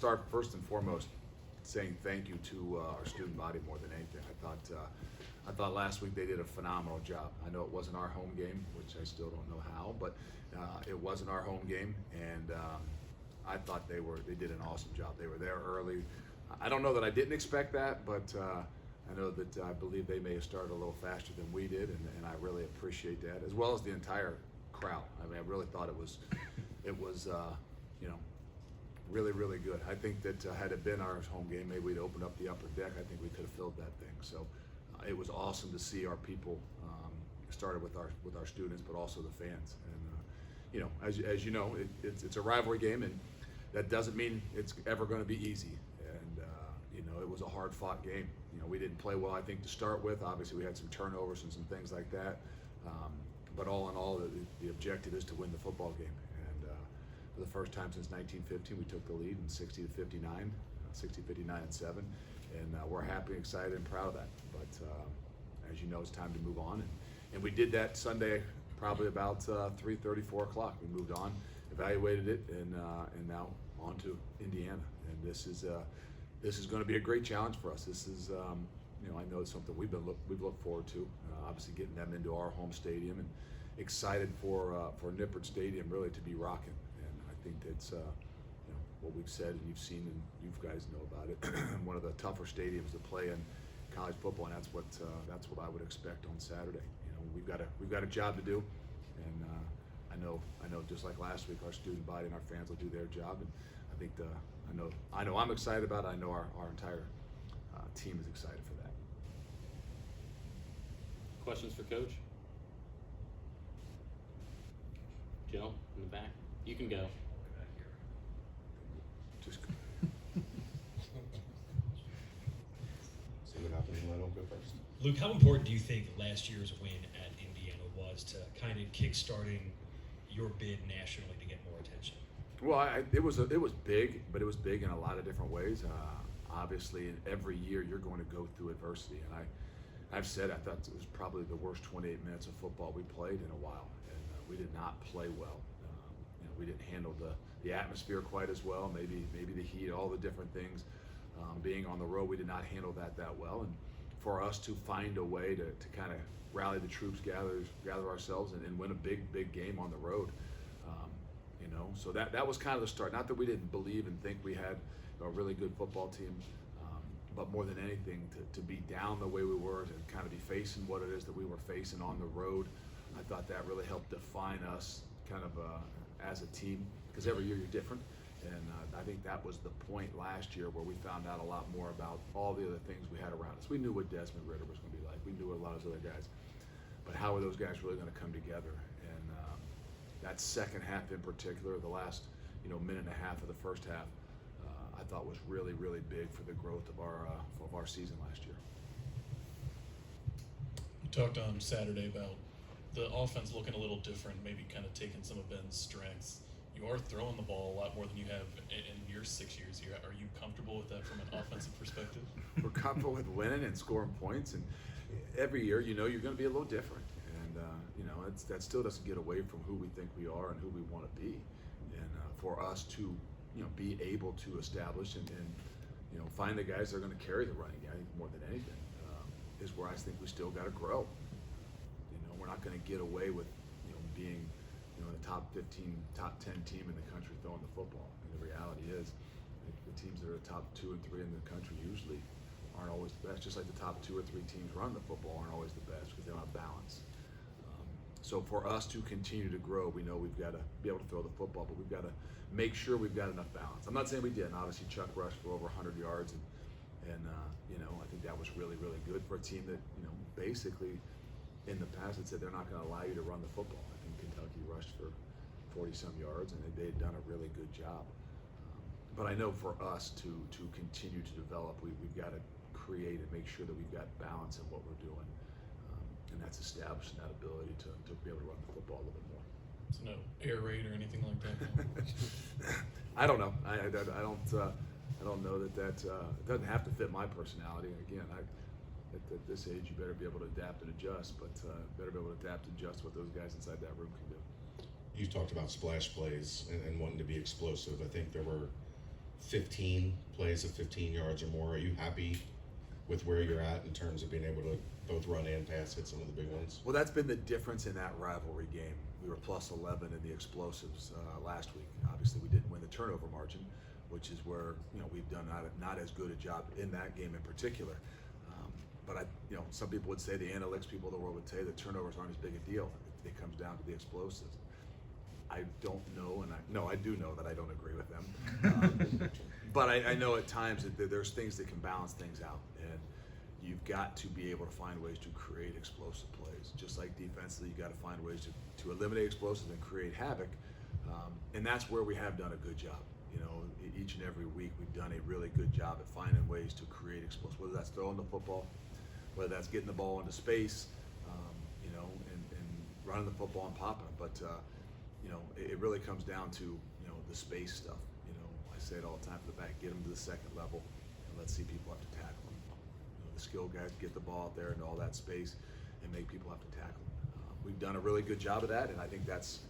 start first and foremost saying thank you to our student body more than anything. I thought last week they did a phenomenal job. I know it wasn't our home game, which I still don't know how, but it wasn't our home game, and I thought they did an awesome job. They were there early. I don't know that I didn't expect that, but I know that I believe they may have started a little faster than we did, and I really appreciate that, as well as the entire crowd. I mean, I really thought it was you know, really, really good. I think that had it been our home game, maybe we'd opened up the upper deck. I think we could have filled that thing. So it was awesome to see our people. Started with our students, but also the fans. And you know, as you know, it's a rivalry game, and that doesn't mean it's ever going to be easy. And you know, it was a hard-fought game. You know, we didn't play well, I think, to start with. Obviously, we had some turnovers and some things like that. But all in all, the objective is to win the football game. And for the first time since 1915, we took the lead in 60-59, 60-59-7, and we're happy, excited, and proud of that. But as you know, it's time to move on, and we did that Sunday, probably about 3:30, 4 o'clock. We moved on, evaluated it, and now on to Indiana. And this is going to be a great challenge for us. This is you know, I know it's something we've looked forward to. Obviously, getting them into our home stadium, and excited for Nippert Stadium really to be rocking. And I think that's you know, what we've said, and you've seen, and you guys know about it. One of the tougher stadiums to play in college football, and that's what I would expect on Saturday. You know, we've got a job to do, and I know just like last week, our student body and our fans will do their job, and I think I know I'm excited about it. I know our entire team is excited for that. Questions for Coach? Joe, in the back. You can go. Just See what happens when I don't go first. Luke, how important do you think last year's win at Indiana was to kind of kickstarting your bid nationally to get more attention? Well, it was big, but it was big in a lot of different ways. Obviously, in every year you're going to go through adversity, and I've said I thought it was probably the worst 28 minutes of football we played in a while, and we did not play well. You know, we didn't handle the atmosphere quite as well. Maybe the heat, all the different things. Being on the road, we did not handle that well, and for us to find a way to kind of rally the troops, gather ourselves, and win a big game on the road. You know, so that was kind of the start. Not that we didn't believe and think we had a really good football team, but more than anything, to be down the way we were, to kind of be facing what it is that we were facing on the road. I thought that really helped define us kind of as a team, because every year you're different. And I think that was the point last year where we found out a lot more about all the other things we had around us. We knew what Desmond Ritter was going to be like. We knew what a lot of those other guys. But how are those guys really going to come together? And that second half in particular, the last minute and a half of the first half, I thought was really, really big for the growth of our season last year. You talked on Saturday about the offense looking a little different, maybe kind of taking some of Ben's strengths. You are throwing the ball a lot more than you have in your 6 years here. Are you comfortable with that from an offensive perspective? We're comfortable with winning and scoring points, and every year, you're going to be a little different, and that still doesn't get away from who we think we are and who we want to be. And for us to be able to establish and find the guys that are going to carry the running game, I think more than anything, is where I think we still got to grow. We're not going to get away with being the top 10 team in the country throwing the football. And the reality is, the teams that are the top 2 and 3 in the country usually aren't always the best. Just like the top 2 or 3 teams run the football aren't always the best because they don't have balance. So for us to continue to grow, we know we've got to be able to throw the football, but we've got to make sure we've got enough balance. I'm not saying we didn't. Obviously, Chuck rushed for over 100 yards, and I think that was really, really good for a team that basically in the past had said they're not going to allow you to run the football. I think Kentucky rushed for 40-some yards, and they had done a really good job. But I know for us to continue to develop, we've got to create and make sure that we've got balance in what we're doing. And that's establishing that ability to be able to run the football a little bit more. So no air raid or anything like that? I don't know. I don't know that it doesn't have to fit my personality. And again, at this age, you better be able to adapt and adjust, but better be able to adapt and adjust what those guys inside that room can do. You talked about splash plays and wanting to be explosive. I think there were 15 plays of 15 yards or more. Are you happy with where you're at in terms of being able to both run and pass, hit some of the big ones? Well, that's been the difference in that rivalry game. We were plus 11 in the explosives last week. Obviously, we didn't win the turnover margin, which is where we've done not as good a job in that game in particular. But some people would say, the analytics people of the world would say that turnovers aren't as big a deal. It comes down to the explosives. I don't know, I do know that I don't agree with them. But I know at times that there's things that can balance things out, and you've got to be able to find ways to create explosive plays. Just like defensively, you got to find ways to eliminate explosives and create havoc. And that's where we have done a good job. Each and every week we've done a really good job at finding ways to create explosives, whether that's throwing the football, whether that's getting the ball into space, and running the football and popping them. But it really comes down to the space stuff. I say it all the time for the back: get them to the second level, and let's see people have to tackle them. The skilled guys get the ball out there into all that space and make people have to tackle them. We've done a really good job of that, and I think that's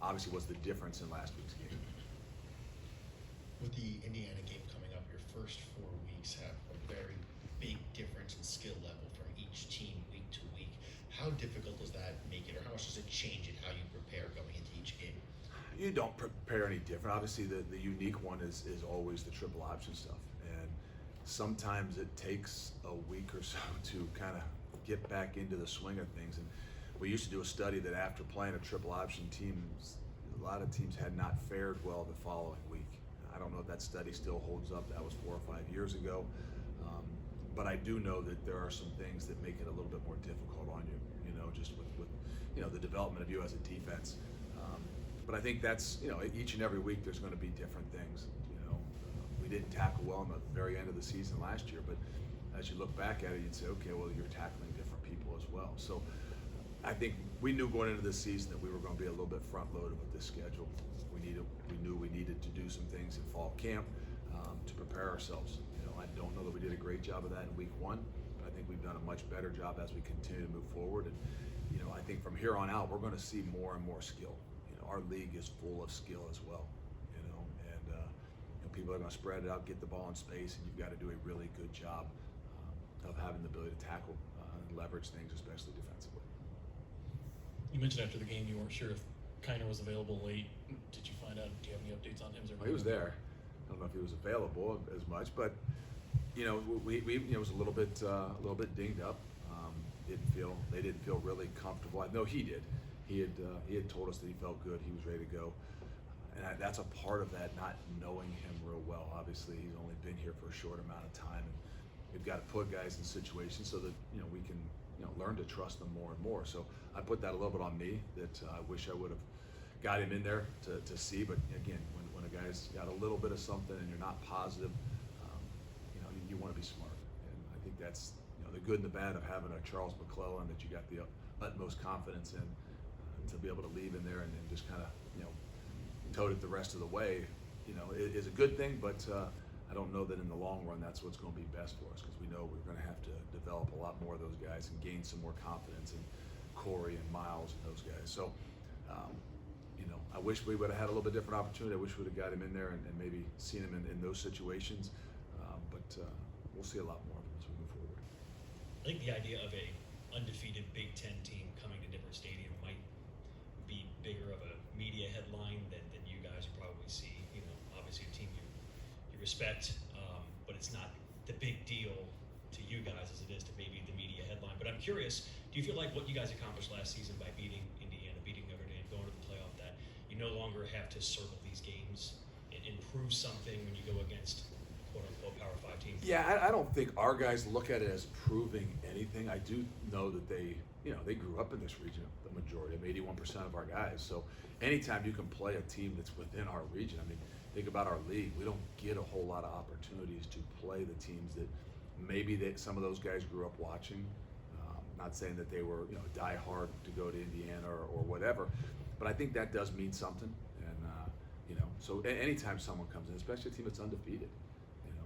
obviously was the difference in last week's game. With the Indiana game coming up, your first 4 weeks have a very big difference in skill level from each team week to week. How difficult does that make it, or how much does it change in how you prepare going into each game? You don't prepare any different. Obviously, the unique one is always the triple option stuff, and sometimes it takes a week or so to kind of get back into the swing of things. And we used to do a study that after playing a triple option teams, a lot of teams had not fared well the following week. I don't know if that study still holds up. That was 4 or 5 years ago. But I do know that there are some things that make it a little bit more difficult on you, just with the development of you as a defense. But I think that's, each and every week there's going to be different things. We didn't tackle well in the very end of the season last year, but as you look back at it, you'd say, okay, well, you're tackling different people as well. So I think we knew going into this season that we were going to be a little bit front-loaded with this schedule. We knew we needed to do some things in fall camp to prepare ourselves. I don't know that we did a great job of that in week 1, but I think we've done a much better job as we continue to move forward. And I think from here on out, we're going to see more and more skill. Our league is full of skill as well. And people are going to spread it out, get the ball in space, and you've got to do a really good job of having the ability to tackle and leverage things, especially defensively. You mentioned after the game you weren't sure if Kiner was available late. Did you find out? Do you have any updates on him? Well, he was there. I don't know if he was available as much, but we was a little bit dinged up. They didn't feel really comfortable. I know he did. He had told us that he felt good. He was ready to go, and that's a part of that, not knowing him real well. Obviously, he's only been here for a short amount of time, and we've got to put guys in situations so that we can learn to trust them more and more. So I put that a little bit on me. That I wish I would have got him in there to see. But again, when a guy's got a little bit of something and you're not positive, you want to be smart. And I think that's the good and the bad of having a Charles McClellan that you got the utmost confidence in, to be able to leave in there and just kind of tote it the rest of the way. It is a good thing, but I don't know that in the long run that's what's going to be best for us, because we know we're going to have to develop a lot more of those guys and gain some more confidence in Corey and Miles and those guys. So I wish we would have had a little bit different opportunity. I wish we would have got him in there and maybe seen him in those situations. But we'll see a lot more of him as we move forward. I think the idea of a undefeated Big Ten team coming to different stadium might be bigger of a media headline than you guys will probably see. Obviously a team you respect, but it's not the big deal to you guys as it is to maybe the media headline. But I'm curious, do you feel like what you guys accomplished last season by beating Indiana, beating Notre Dame, going to the playoff, that you no longer have to circle these games and improve something when you go against quote-unquote Power 5 teams? Yeah, I don't think our guys look at it as proving anything. I do know that they grew up in this region, the majority of 81% of our guys. So anytime you can play a team that's within our region, I mean, think about our league. We don't get a whole lot of opportunities to play the teams that maybe some of those guys grew up watching. Not saying that they were die hard to go to Indiana or whatever, but I think that does mean something. And so anytime someone comes in, especially a team that's undefeated,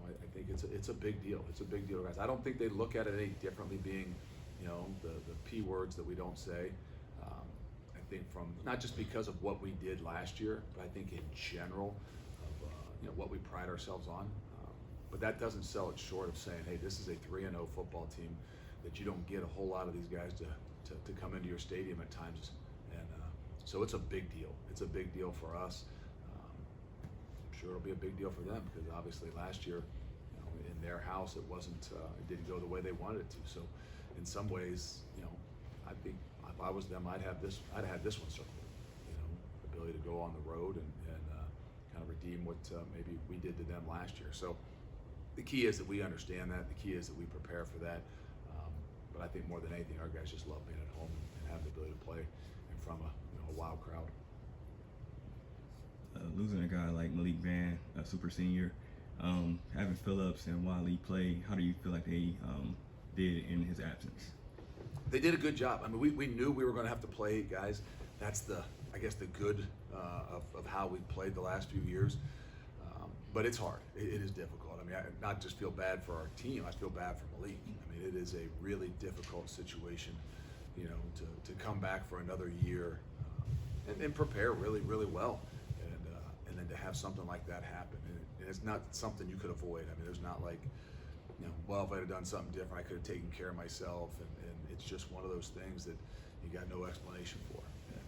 I think it's a big deal. It's a big deal, guys. I don't think they look at it any differently, being the P words that we don't say. I think from not just because of what we did last year, but I think in general of what we pride ourselves on. But that doesn't sell it short of saying, hey, this is a 3-0 football team that you don't get a whole lot of these guys to come into your stadium at times. And so it's a big deal. It's a big deal for us. I'm sure it'll be a big deal for them because obviously last year, in their house, it didn't go the way they wanted it to. So in some ways, I think if I was them, I'd have this one circled. The ability to go on the road and kind of redeem what maybe we did to them last year. So the key is that we understand that. The key is that we prepare for that. But I think more than anything, our guys just love being at home and have the ability to play in front of a wild crowd. Losing a guy like Malik Van, a super senior, having Phillips and Wiley play, how do you feel like they did in his absence? They did a good job. I mean, we knew we were going to have to play guys. That's the good of how we've played the last few years. But it's hard. It is difficult. I mean, I not just feel bad for our team. I feel bad for Malik. I mean, it is a really difficult situation, to come back for another year and prepare really, really well, and then to have something like that happen. And it's not something you could avoid. I mean, there's not like, well, if I'd have done something different, I could have taken care of myself. And it's just one of those things that you got no explanation for. And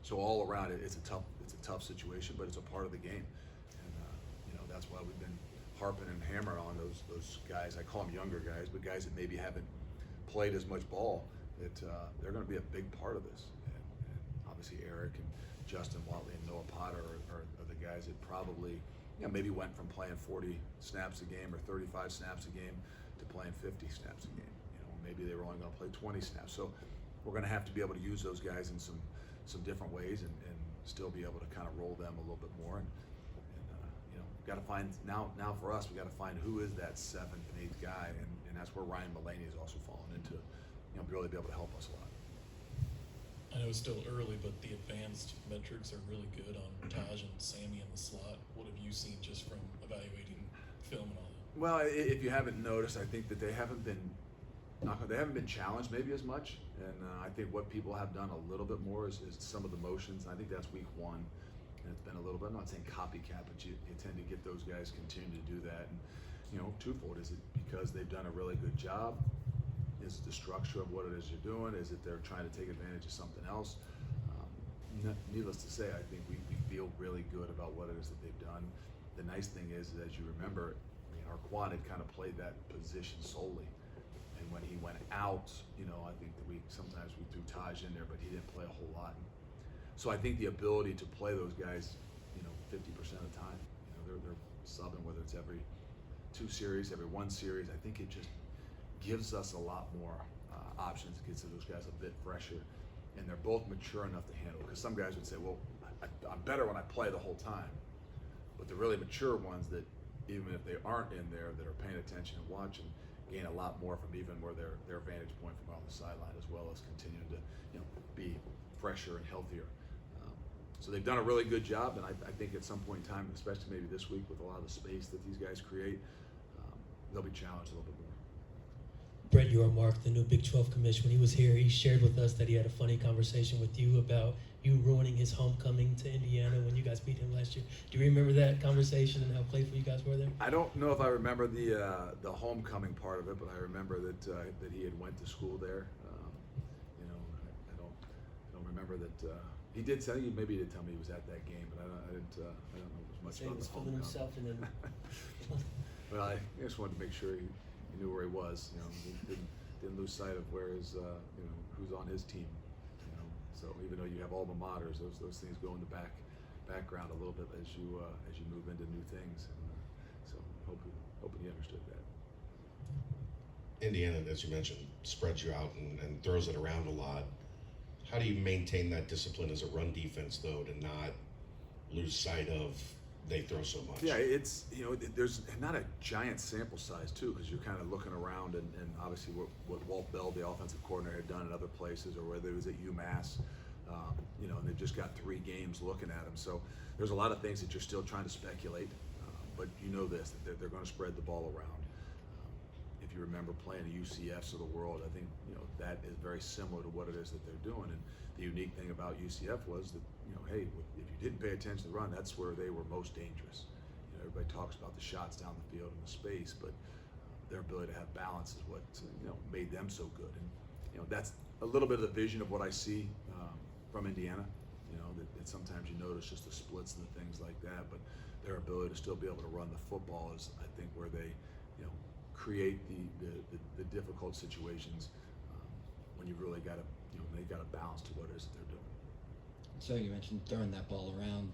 so all around it, it's a tough situation, but it's a part of the game. That's why we've been harping and hammering on those guys. I call them younger guys, but guys that maybe haven't played as much ball. That they're going to be a big part of this. And obviously Eric and Justin Watley and Noah Potter are the guys that probably maybe went from playing 40 snaps a game or 35 snaps a game to playing 50 snaps a game. Maybe they were only going to play 20 snaps. So we're going to have to be able to use those guys in some different ways and still be able to kind of roll them a little bit more. And got to find now for us, we got to find who is that 7th and 8th guy, and that's where Ryan Mullaney is also falling into, really be able to help us a lot. I know it's still early, but the advanced metrics are really good on Taj and Sammy in the slot. What have you seen just from evaluating film and all that? Well, if you haven't noticed, I think that they haven't been challenged maybe as much, and I think what people have done a little bit more is some of the motions. I think that's week 1. And it's been a little bit, I'm not saying copycat, but you tend to get those guys continue to do that. And, twofold. Is it because they've done a really good job? Is it the structure of what it is you're doing? Is it they're trying to take advantage of something else? Needless to say, I think we feel really good about what it is that they've done. The nice thing is, as you remember, our quad had kind of played that position solely. And when he went out, I think that sometimes we threw Taj in there, but he didn't play a whole lot. So I think the ability to play those guys, 50% of the time, they're subbing, whether it's every 2 series, every 1 series. I think it just gives us a lot more options. It gets those guys a bit fresher, and they're both mature enough to handle. Because some guys would say, well, I'm better when I play the whole time. But the really mature ones that, even if they aren't in there, that are paying attention and watching, gain a lot more from even where their vantage point from on the sideline, as well as continuing to be fresher and healthier. So they've done a really good job, and I think at some point in time, especially maybe this week with a lot of the space that these guys create, they'll be challenged a little bit more. Brett Yormark, the new Big 12 commission, when he was here, he shared with us that he had a funny conversation with you about you ruining his homecoming to Indiana when you guys beat him last year. Do you remember that conversation and how playful you guys were there? I don't know if I remember the homecoming part of it, but I remember that he had went to school there. I don't remember that. He did tell you, maybe he did tell me he was at that game, but I don't know as much Saying about he was the feeling homecoming. himself and then Well, I just wanted to make sure he knew where he was. He didn't lose sight of where his, who's on his team. So even though you have alma maters, those things go in the background a little bit as you move into new things. So hoping you understood that. Indiana, as you mentioned, spreads you out and throws it around a lot. How do you maintain that discipline as a run defense, though, to not lose sight of they throw so much? Yeah, it's, there's not a giant sample size, too, because you're kind of looking around and obviously what Walt Bell, the offensive coordinator, had done in other places, or whether it was at UMass, and they've just got 3 games looking at them. So there's a lot of things that you're still trying to speculate, but you know this, that they're going to spread the ball around. If you remember playing the UCFs of the world, I think that is very similar to what it is that they're doing. And the unique thing about UCF was that hey, if you didn't pay attention to the run, that's where they were most dangerous. everybody talks about the shots down the field and the space, but their ability to have balance is what made them so good. And that's a little bit of the vision of what I see from Indiana. That sometimes you notice just the splits and the things like that, but their ability to still be able to run the football is, I think, where they create the difficult situations when you've really got to they got a balance to what it is that they're doing. So you mentioned throwing that ball around,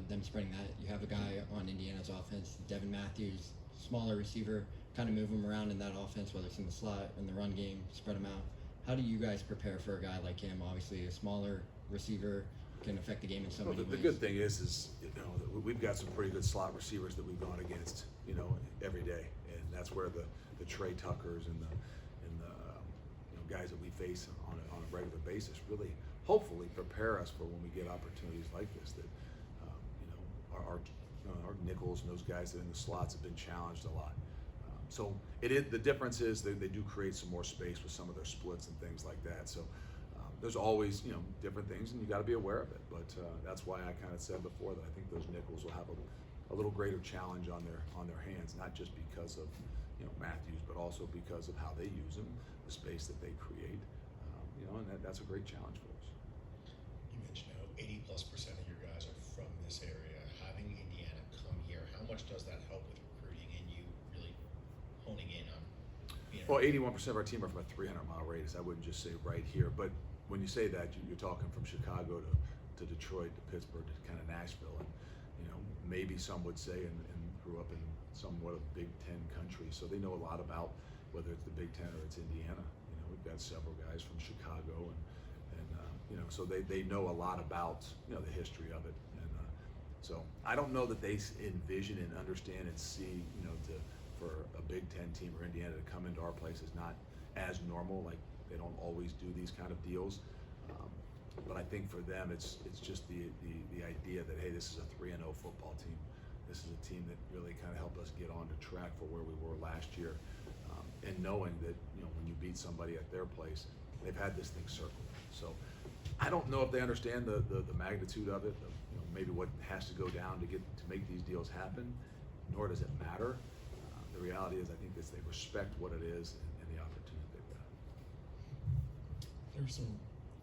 them spreading that. You have a guy on Indiana's offense, Devin Matthews, smaller receiver, kind of move him around in that offense, whether it's in the slot, in the run game, spread him out. How do you guys prepare for a guy like him? Obviously, a smaller receiver can affect the game in so many The ways. good thing is we've got some pretty good slot receivers that we've gone against every day, and that's where the Trey Tuckers and the guys that we face on a regular basis really hopefully prepare us for when we get opportunities like this, that our nickels and those guys that are in the slots have been challenged a lot. So the difference is they do create some more space with some of their splits and things like that. So there's always different things, and you got to be aware of it. But that's why I kind of said before that I think those nickels will have a little greater challenge on their hands, not just because of Matthews, but also because of how they use them, the space that they create, and that's a great challenge for us. You mentioned how 80+% of your guys are from this area. Having Indiana come here, how much does that help with recruiting and you really honing in on being? Well, 81% of our team are from a 300-mile radius. I wouldn't just say right here, but when you say that, you're talking from Chicago to Detroit to Pittsburgh to kind of Nashville, and maybe some would say and grew up in somewhat of Big Ten country, so they know a lot about whether it's the Big Ten or it's Indiana. We've got several guys from Chicago, and so they know a lot about the history of it, and so I don't know that they envision and understand and see for a Big Ten team or Indiana to come into our place is not as normal. Like, they don't always do these kind of deals, but I think for them it's just the idea that, hey, this is a 3-0 football team. This is a team that really kind of helped us get on to track for where we were last year, and knowing that when you beat somebody at their place, they've had this thing circled. So I don't know if they understand the magnitude of it, maybe what has to go down to make these deals happen, nor does it matter. The reality is, I think they respect what it is and the opportunity they've got. There were some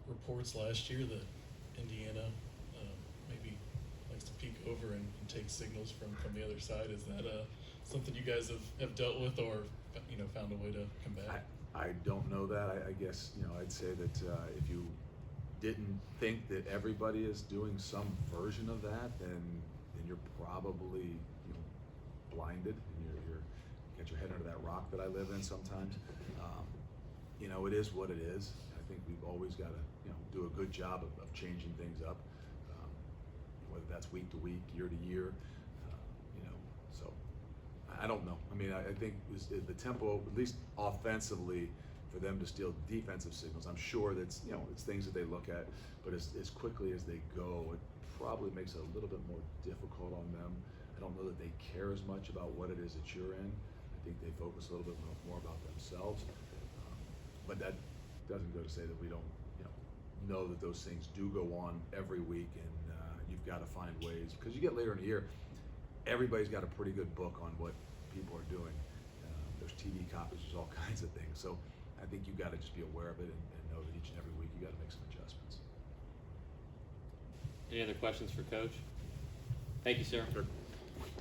reports last year that Indiana maybe likes to peek over and take signals from the other side. Is that something you guys have dealt with or found a way to combat? I don't know that. I guess I'd say that if you didn't think that everybody is doing some version of that, then you're probably blinded, and you're get your head under that rock that I live in sometimes. It is what it is. I think we've always got to do a good job of changing things up, whether that's week to week, year to year. So I don't know. I mean, I think the tempo, at least offensively, for them to steal defensive signals, I'm sure that's it's things that they look at, but as quickly as they go, it probably makes it a little bit more difficult on them. I don't know that they care as much about what it is that you're in. I think they focus a little bit more about themselves. But that doesn't go to say that we don't know that those things do go on every week, and you've got to find ways, because you get later in the year, everybody's got a pretty good book on what people are doing. There's TV copies, there's all kinds of things. So I think you've got to just be aware of it and know that each and every week you got to make some adjustments. Any other questions for Coach? Thank you, sir. Sure.